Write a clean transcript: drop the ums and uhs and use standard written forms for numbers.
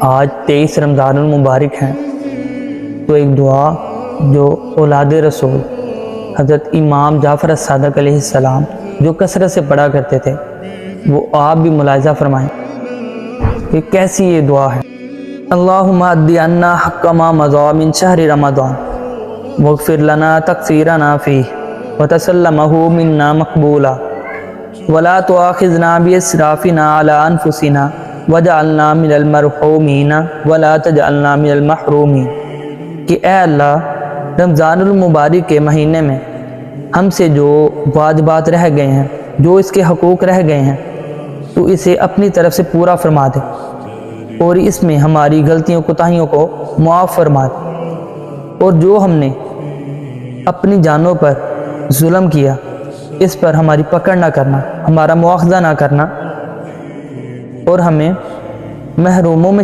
آج 23 رمضان المبارک ہیں، تو ایک دعا جو اولاد رسول حضرت امام جعفر الصادق علیہ السلام جو کثرت سے پڑھا کرتے تھے، وہ آپ بھی ملاحظہ فرمائیں کہ کیسی یہ دعا ہے۔ اللہم ادی عنا حق ما مضی من شہر رمضان واغفر لنا تقصیرنا فیہ وتسلمہ منا مقبولا ولا تؤاخذنا باسرافنا علی انفسنا وجعلنا من المرحومین ولا تجعلنا من المحرومین، کہ اے اللہ رمضان المبارک کے مہینے میں ہم سے جو واجبات رہ گئے ہیں، جو اس کے حقوق رہ گئے ہیں، تو اسے اپنی طرف سے پورا فرما دے اور اس میں ہماری غلطیوں کوتاہیوں کو معاف فرما دے، اور جو ہم نے اپنی جانوں پر ظلم کیا اس پر ہماری پکڑ نہ کرنا، ہمارا مواخذہ نہ کرنا، اور ہمیں محروموں میں